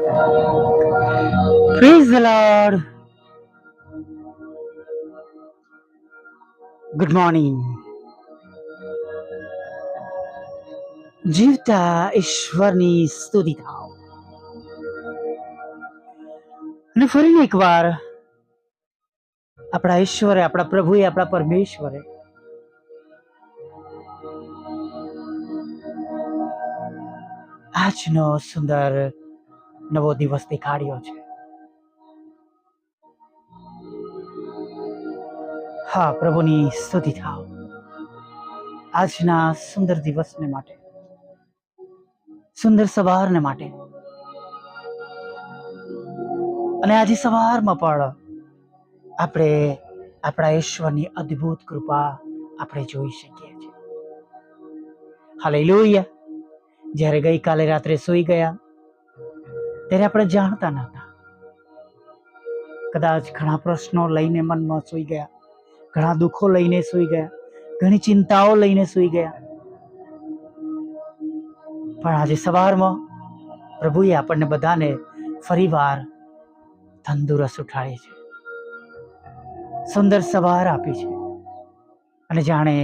Praise the Lord. Good morning. જીવતા ઈશ્વરની સ્તુતિ થાવ. અને ફરીને એકવાર આપણા ઈશ્વરે, આપણા પ્રભુએ, આપણા પરમેશ્વરે આજનો સુંદર નવો દિવસ દેખાડ્યો છે. હા, પ્રભુની સ્તુતિ થાવ આજના સુંદર દિવસને માટે, સુંદર સવારને માટે. અને આજે સવારમાં પણ આપણે આપણા ઈશ્વરની અદ્ભુત કૃપા આપણે જોઈ શકીએ છીએ. હાલેલુયા. જ્યારે ગઈકાલે રાત્રે સૂઈ ગયા ત્યારે આપણે જાણતા નહોતા. કદાચ ઘણા પ્રશ્નો લઈને મનમાં સૂઈ ગયા, ઘણા દુઃખો લઈને સૂઈ ગયા, ઘણી ચિંતાઓ લઈને સૂઈ ગયા. પણ આજે સવારમાં પ્રભુએ આપણને બધાને ફરીવાર તંદુરસ્ત ઉઠાડી છે, સુંદર સવાર આપી છે. અને જાણે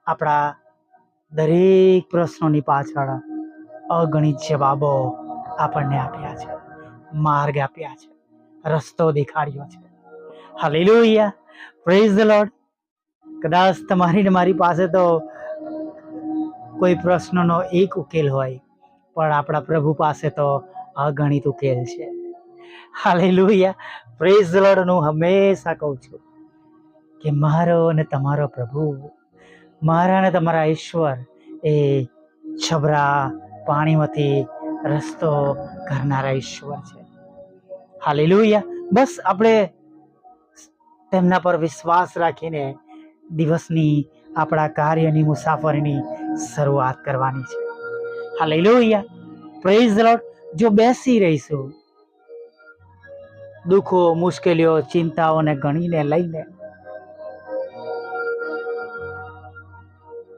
આપણા દરેક પ્રશ્નોની પાછળ અગણિત જવાબો આપણને આપ્યા છે, માર્ગ આપ્યા છે, રસ્તો દેખાડ્યો છે. હાલેલુયા. Praise the lord. કદાચ તમારી ને મારી પાસે તો કોઈ પ્રશ્નનો એક ઉકેલ હોય, પણ આપણા પ્રભુ પાસે તો અગણિત ઉકેલ છે. હાલેલુયા. Praise the lord. હું હંમેશા કહું છું કે મારો અને તમારો પ્રભુ, મારા અને તમારા ઈશ્વર એ છબરા પાણીમાંથી રસ્તો કરનારા ઈશ્વર છે. હાલેલુયા. બસ આપણે તેમના પર વિશ્વાસ રાખીને દિવસની, આપણા કાર્યની, મુસાફરીની શરૂઆત કરવાની છે. હાલેલુયા. Praise the lord. જો બેસી રહીશું દુઃખો, મુશ્કેલીઓ, ચિંતાઓને ગણીને લઈને,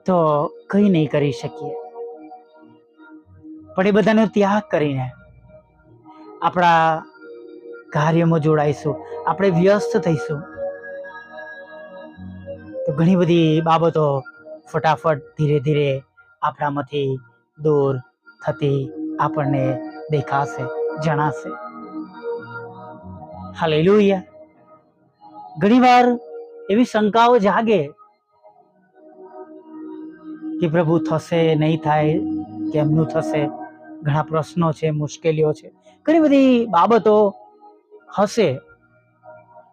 તો કંઈ નહીં કરી શકીએ. પણ એ બધાનો ત્યાગ કરીને આપણા કાર્યમાં જોડાઈશું, આપણે વ્યસ્ત થઈશું, તો ઘણી બધી બાબતો ફટાફટ ધીરે ધીરે આપણામાંથી દૂર થતી આપણને દેખાશે, જણાશે. હાલેલુયા. ઘણીવાર એવી શંકાઓ જાગે કે પ્રભુ થશે, નહીં થાય, કેમનું થશે? ઘણા પ્રશ્નો છે, મુશ્કેલીઓ છે, ઘણી બધી બાબતો હશે.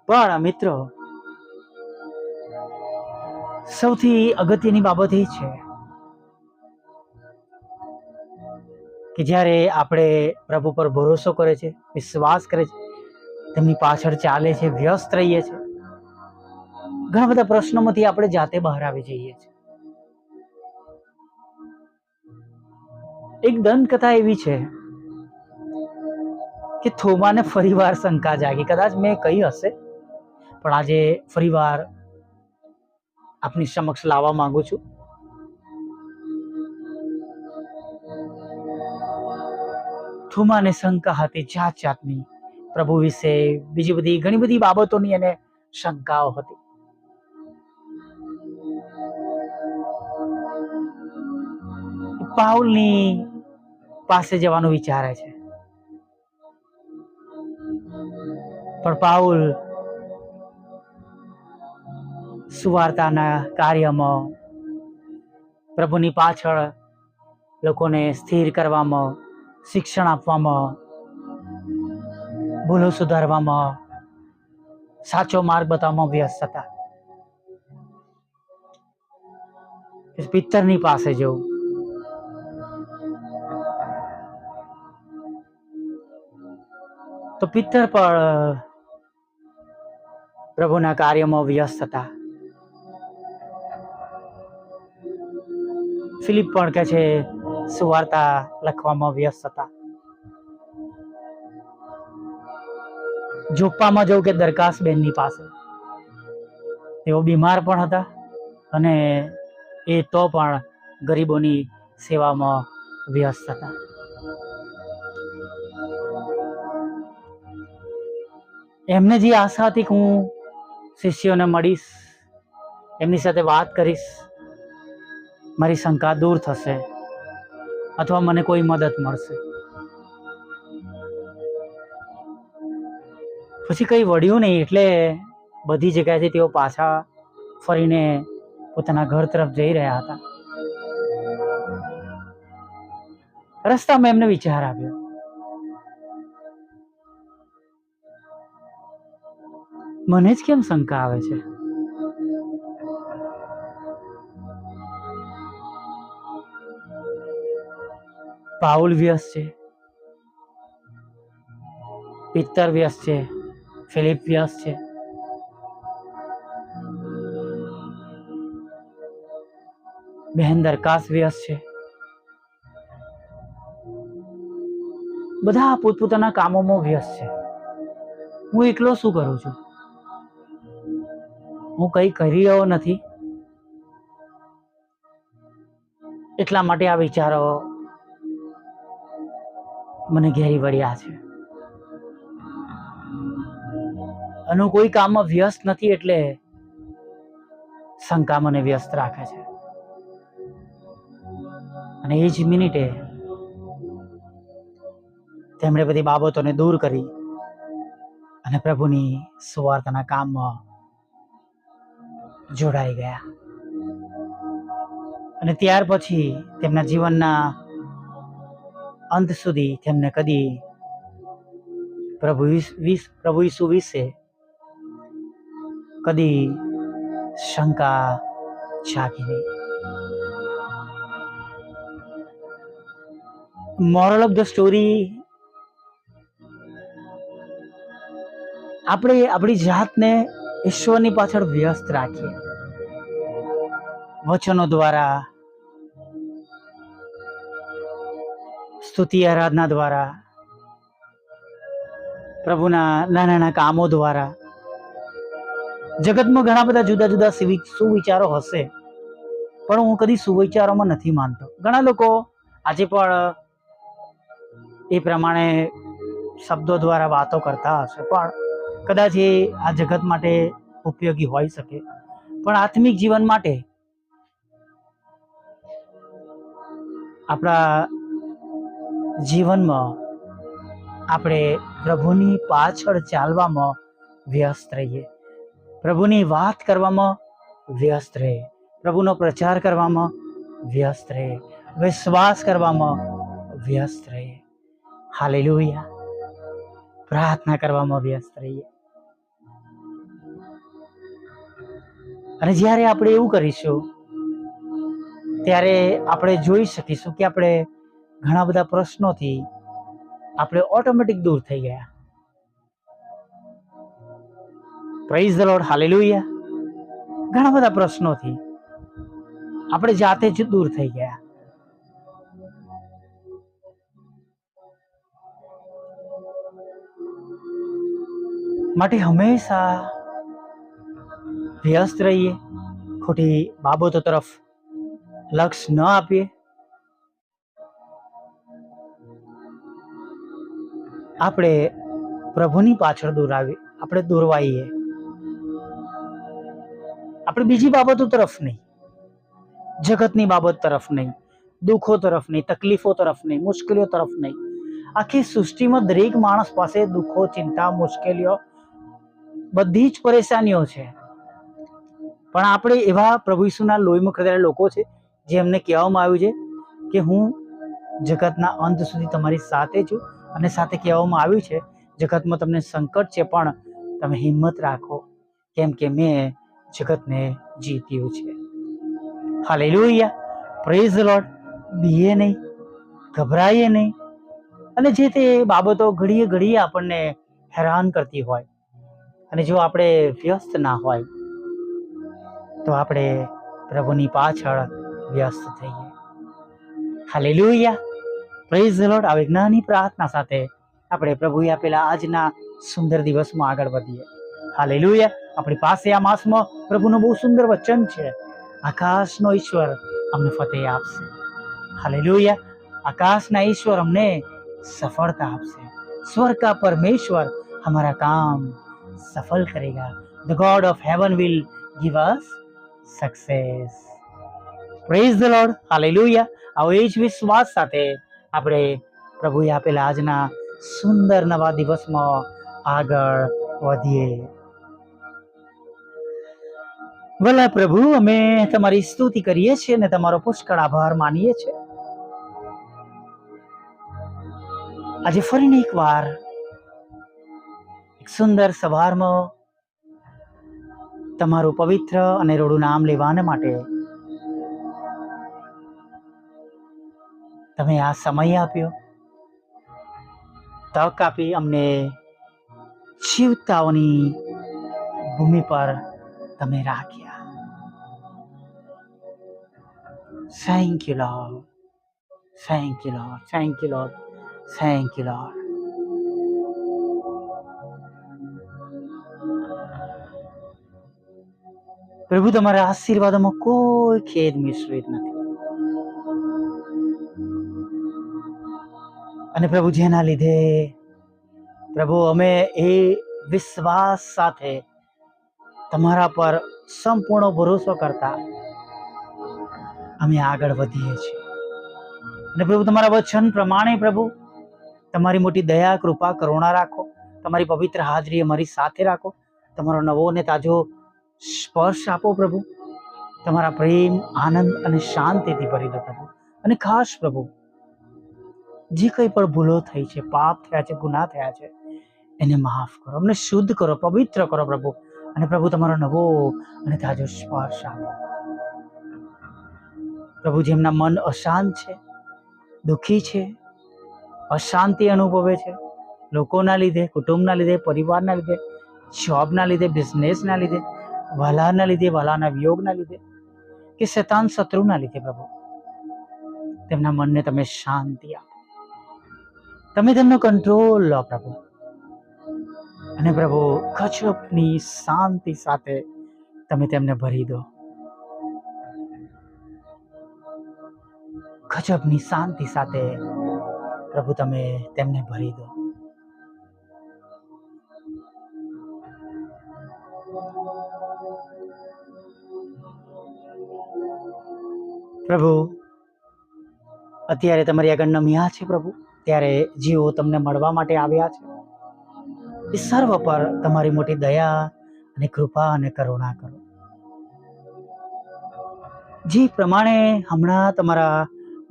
પણ મિત્રો, સૌથી અગત્યની બાબત એ છે કે જ્યારે આપણે પ્રભુ પર ભરોસો કરે છે, વિશ્વાસ કરે છે, તેમની પાછળ ચાલે છે, વ્યસ્ત રહીએ છીએ, ઘણા બધા પ્રશ્નોમાંથી આપણે જાતે બહાર આવી જઈએ છીએ. એક દંતકથા એવી છે કે થોમાને ફરીવાર શંકા જાગી. કદાચ મેં કહી હશે, પણ આજે ફરીવાર આપની સમક્ષ લાવવા માંગુ છું. થોમાને શંકા હતી જાત જાતની, પ્રભુ વિશે, બીજી બધી ઘણી બધી બાબતોની એને શંકાઓ હતી. પાઉલની પાસે જવાનું વિચારે છે, પણ પાઉલ સુવાર્તાના કાર્યમાં, પ્રભુની પાછળ લોકોને સ્થિર કરવામાં, શિક્ષણ આપવામાં, ભૂલો સુધારવામાં, સાચો માર્ગ બતાવવામાં વ્યસ્ત હતા. પિત્તરની પાસે જવું, તો પિત્તર પણ પ્રભુના કાર્યમાં વ્યસ્ત હતા. ફિલિપ પણ કહે છે સુવાર્તા લખવામાં વ્યસ્ત હતા. જોપ્પામાં જવું કે દરકાસ બેનની પાસે, તેઓ બીમાર પણ હતા અને એ તો પણ ગરીબોની સેવામાં વ્યસ્ત હતા. એમને જે આશા હતી કે હું શિષ્યોને મળીશ, એમની સાથે વાત કરીશ, મારી શંકા દૂર થશે અથવા મને કોઈ મદદ મળશે, પછી કંઈ વળ્યું નહીં. એટલે બધી જગ્યાએથી તેઓ પાછા ફરીને પોતાના ઘર તરફ જઈ રહ્યા હતા. રસ્તામાં એમને વિચાર આવ્યો, મને જ કેમ શંકા આવે છે? પાઉલ વ્યસ્ત છે, પિત્તર વ્યસ્ત છે, ફિલિપ વ્યસ્ત છે, બહેન દરકાસ વ્યસ્ત છે, બધા પોતપોતાના કામોમાં વ્યસ્ત છે. હું એકલો શું કરું છું? હું કંઈ કરી રહ્યો નથી. એટલા માટે આ વિચારો મને ઘેરી વળ્યા છે. અને હું કોઈ કામમાં વ્યસ્ત નથી, એટલે શંકા મને વ્યસ્ત રાખે છે. અને એ જ મિનિટે તેમણે બધી બાબતોને દૂર કરી અને પ્રભુની સુવાર્તાના કામમાં જોડાઈ ગયા. અને ત્યાર પછી તેમના જીવનના અંત સુધી તેમને કદી પ્રભુ ઈસુ વિશે કદી શંકા જાગી નહીં. મોરલ ઓફ ધ સ્ટોરી, આપણે આપણી જાતને ઈશ્વરની પાછળ વ્યસ્ત રાખીએ, વચનો દ્વારા, સ્તુતિ આરાધના દ્વારા, પ્રભુના નાના નાના કામો દ્વારા. જગતમાં ઘણા બધા જુદા જુદા સુવિચારો હશે, પણ હું કદી સુવિચારોમાં નથી માનતો. ઘણા લોકો આજે પણ એ પ્રમાણે શબ્દો દ્વારા વાતો કરતા હશે, પણ કદાચ એ આ જગત માટે ઉપયોગી હોઈ શકે, પણ આત્મિક જીવન માટે, આપણા જીવનમાં આપણે પ્રભુની પાછળ ચાલવામાં વ્યસ્ત રહીએ, પ્રભુની વાત કરવામાં વ્યસ્ત રહીએ, પ્રભુનો પ્રચાર કરવામાં વ્યસ્ત રહીએ, વિશ્વાસ કરવામાં વ્યસ્ત રહીએ. હાલેલુયા. પ્રાર્થના કરવામાં વ્યસ્ત રહીએ. અને જ્યારે આપણે એવું કરીશું, ત્યારે આપણે જોઈ શકીશું કે આપણે ઘણા બધા પ્રશ્નોથી આપણે ઓટોમેટિક દૂર થઈ ગયા. Praise the lord. હાલેલુયા. ઘણા બધા પ્રશ્નોથી આપણે જાતે જ દૂર થઈ ગયા. માટે હંમેશા વ્યસ્ત રહીએ, ખોટી બાબતો તરફ લક્ષ્ય ન આપીએ. આપણે પ્રભુની પાછળ આપણે દોરવાઈએ. આપણે બીજી બાબતો તરફ નહીં, જગતની બાબત તરફ નહીં, દુઃખો તરફ નહીં, તકલીફો તરફ નહીં, મુશ્કેલીઓ તરફ નહીં. આખી સૃષ્ટિમાં દરેક માણસ પાસે દુઃખો, ચિંતા, મુશ્કેલીઓ, બધી જ પરેશાનીઓ છે. પણ આપણે એવા પ્રભુ ઈસુના લોહીમાં ખરદેલા લોકો છે, જેમને કહેવામાં આવ્યું છે કે હું જગતના અંત સુધી તમારી સાથે છું. અને સાથે કહેવામાં આવ્યું છે, જગતમાં તમને સંકટ છે, પણ તમે હિંમત રાખો, કેમ કે મેં જગતને જીત્યું છે. Hallelujah. Praise the lord. BA નહીં, ગભરાઈએ નહીં. અને જે તે બાબતો ઘડીએ ઘડીએ આપણને હેરાન કરતી હોય, અને જો આપણે વ્યસ્ત ના હોય, તો આપણે પ્રભુની પાછળ વ્યસ્ત થઈએ. હાલેલુયા. Praise the lord. આ વિજ્ઞાની પ્રાર્થના સાથે આપણે પ્રભુએ આપેલા આજના સુંદર દિવસમાં આગળ વધીએ. હાલેલુયા. આપણી પાસે આ માસમાં પ્રભુનું બહુ સુંદર વચન છે. આકાશનો ઈશ્વર અમને ફતેહ આપશે. હાલેલુયા. આકાશના ઈશ્વર અમને સફળતા આપશે. સ્वर्ग का परमेश्वर हमारा काम सफल करेगा. The God of heaven will give us success. Praise the Lord. Hallelujah. આવો એ જ વિશ્વાસ સાથે આપણે પ્રભુએ આપેલા આજના સુંદર નવા દિવસમાં આગળ વધીએ. ભલા પ્રભુ, અમે તમારી સ્તુતિ કરીએ છીએ અને તમારો પુષ્કળ આભાર માનીએ છીએ. આજે ફરીને એકવાર એક સુંદર સવારમાં તમારું પવિત્ર અને રોડું નામ લેવાને માટે તમે આ સમય આપ્યો, તક આપી, અમને જીવતાઓની ભૂમિ પર તમે રાખ્યા. Thank you lord, thank you lord, thank you lord, thank you lord. પ્રભુ, તમારા આશીર્વાદોમાં કોઈ ખેદ મિશ્રિત નથી. અને પ્રભુ, જેના લીધે પ્રભુ અમે એ વિશ્વાસ સાથે તમારા પર સંપૂર્ણ ભરોસો કરતા અમે આગળ વધીએ છીએ. અને પ્રભુ, તમારા વચન પ્રમાણે પ્રભુ તમારી મોટી દયા, કૃપા, કરુણા રાખો. તમારી પવિત્ર હાજરી અમારી સાથે રાખો. તમારો નવો અને તાજો સ્પર્શ આપો પ્રભુ. તમારા પ્રેમ, આનંદ અને શાંતિથી ભરી દો પ્રભુ. અને ખાસ પ્રભુ, જે કંઈ પણ ભૂલો થઈ છે, પાપ થયા છે, ગુનાહ થયા છે, એને માફ કરો, અમને શુદ્ધ કરો, પવિત્ર કરો પ્રભુ. અને પ્રભુ, તમારો નવો અને તાજો સ્પર્શ આપો પ્રભુ. જેમના મન અશાંત છે, દુઃખી છે, અશાંતિ અનુભવે છે, લોકોના લીધે, કુટુંબના લીધે, પરિવારના લીધે, જોબના લીધે, બિઝનેસના લીધે, વહાલાના લીધે, વહાલાના વિયોગના લીધે, કે શૈતાન શત્રુના લીધે પ્રભુ, તેમના મનને તમે શાંતિ આપો. તમે તેમનો કંટ્રોલ લો પ્રભુ. અને પ્રભુ, ગજબની શાંતિ સાથે તમે તેમને ભરી દો. ગજબની શાંતિ સાથે પ્રભુ તમે તેમને ભરી દો. પ્રભુ, અત્યારે તમારી આગળ નમ્યા છે પ્રભુ, ત્યારે જેઓ તમને મળવા માટે આવ્યા છે એ સર્વ પર તમારી મોટી દયા અને કૃપા અને કરુણા કરો. જે પ્રમાણે હમણાં તમારા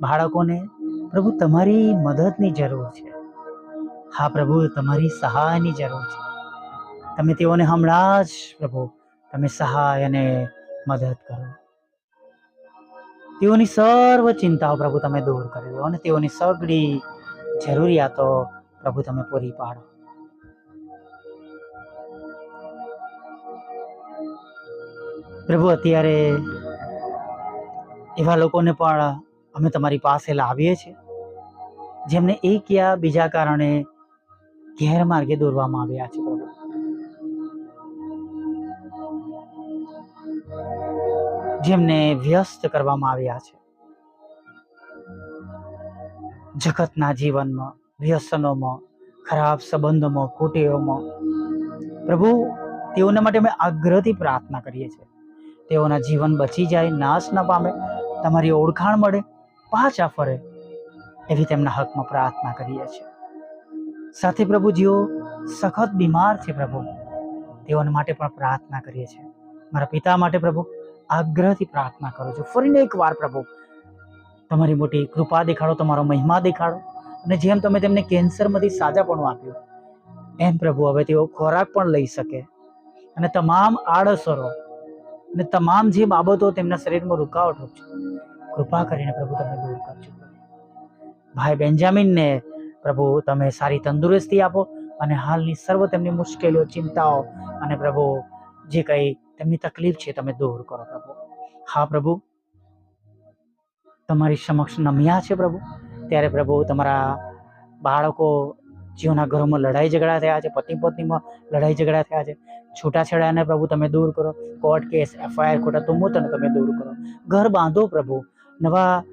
બાળકોને પ્રભુ તમારી મદદની જરૂર છે, હા પ્રભુ, તમારી સહાયની જરૂર છે, તમે તેઓને હમણાં જ પ્રભુ તમે સહાય અને મદદ કરો. તેઓની સર્વ ચિંતાઓ પ્રભુ તમે દૂર કરી દો અને તેઓની સગળી જરૂરિયાતો પ્રભુ તમે પૂરી પાડો. પ્રભુ, અત્યારે એવા લોકોને પણ અમે તમારી પાસે લાવીએ છીએ જેમને એક યા બીજા કારણે ગેરમાર્ગે દોરવામાં આવ્યા છે પ્રભુ. જેમને વ્યસ્ત કરવામાં આવ્યા છે જગતના જીવનમાં, વ્યસનોમાં, ખરાબ સંબંધોમાં, કુટેવોમાં. પ્રભુ, તેઓના માટે અમે આગ્રહથી પ્રાર્થના કરીએ છીએ, તેઓના જીવન બચી જાય, નાશ ન પામે, તમારી ઓળખાણ મળે, પાછા ફરે, એવી તેમના હકમાં પ્રાર્થના કરીએ છીએ. સાથે પ્રભુ, જેઓ સખત બીમાર છે પ્રભુ, તેઓના માટે પણ પ્રાર્થના કરીએ છીએ. મારા પિતા માટે પ્રભુ આગ્રહથી પ્રાર્થના કરું છું. ફરીને એકવાર પ્રભુ તમારી મોટી કૃપા દેખાડો, તમારો મહિમા દેખાડો. અને જેમ તમે તેમને કેન્સરમાંથી સાજાપણું આપ્યું, એમ પ્રભુ હવે તેઓ ખોરાક પણ લઈ શકે અને તમામ આડઅસરો અને તમામ જે બાબતો તેમના શરીરમાં રૂકાવટ છે, કૃપા કરીને પ્રભુ તમે દૂર કરજો. ભાઈ બેન્જામિનને પ્રભુ તમે સારી તંદુરસ્તી આપો અને હાલની સર્વ તેમની મુશ્કેલીઓ, ચિંતાઓ અને પ્રભુ જે કંઈ તેમની તકલીફ છે તમે દૂર કરો પ્રભુ. હા પ્રભુ, તમારી સમક્ષ નમ્યા છે પ્રભુ, ત્યારે પ્રભુ તમારા બાળકો જેઓના ઘરોમાં લડાઈ ઝઘડા થયા છે, પતિ પત્નીમાં લડાઈ ઝઘડા થયા છે, છૂટાછેડાને પ્રભુ તમે દૂર કરો, કોર્ટ કેસ, FIR, ખોટા તુમ્મતોને તમે દૂર કરો, ઘર બાંધો પ્રભુ, નવા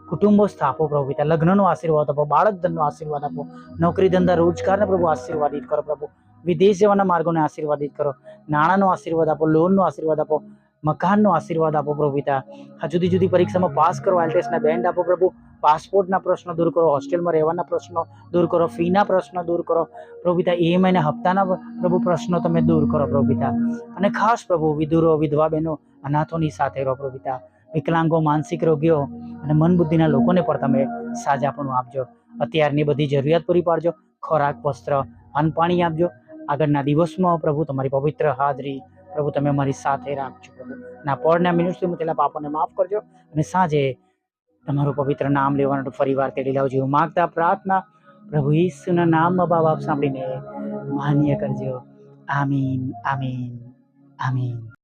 કુટુંબો સ્થાપો પ્રભુ પિતા, લગ્નનો આશીર્વાદ આપો, બાળક ધનનો આશીર્વાદ આપો, નોકરી ધંધા રોજગારને પ્રભુ આશીર્વાદિત કરો પ્રભુ, વિદેશ જવાના માર્ગોને આશીર્વાદિત કરો. નાણાંનો આશીર્વાદ આપો, લોનનો આશીર્વાદ આપો, મકાનનો આશીર્વાદ આપો પ્રભુ પિતા. આ જુદી જુદી પરીક્ષામાં પાસ કરો, આઈએલટીએસના બેન્ડ આપો પ્રભુ. પાસપોર્ટના પ્રશ્નો દૂર કરો, હોસ્ટેલમાં રહેવાના પ્રશ્નો દૂર કરો, ફીના પ્રશ્નો દૂર કરો પ્રભુ પિતા. EMIના હપ્તાના પ્રભુ પ્રશ્નો તમે દૂર કરો પ્રભુ પિતા. અને ખાસ પ્રભુ વિધુરો, વિધવા બહેનો, અનાથોની સાથે રહો પ્રભુ પિતા. વિકલાંગો, માનસિક રોગીઓ અને મન બુદ્ધિના લોકોને પણ તમે સાજાપણું આપજો. અત્યારની બધી જરૂરિયાત પૂરી પાડજો. ખોરાક, વસ્ત્ર, અન્ન, પાણી આપજો. આગળના દિવસમાં પ્રભુ તમારી પવિત્ર હાજરી પ્રભુ તમે અમારી સાથે રાખજો પ્રભુ. ના પળના મિનિટમાં તેલા પાપોને માફ કરજો અને સાંજે તમારું પવિત્ર નામ લેવાનું ફરી વાર તેડી લાવજો. એવું માગતા પ્રાર્થના પ્રભુ ઈસુના નામમાં બાપ સાંભળીને માન્ય કરજો. આમીન, આમીન, આમીન.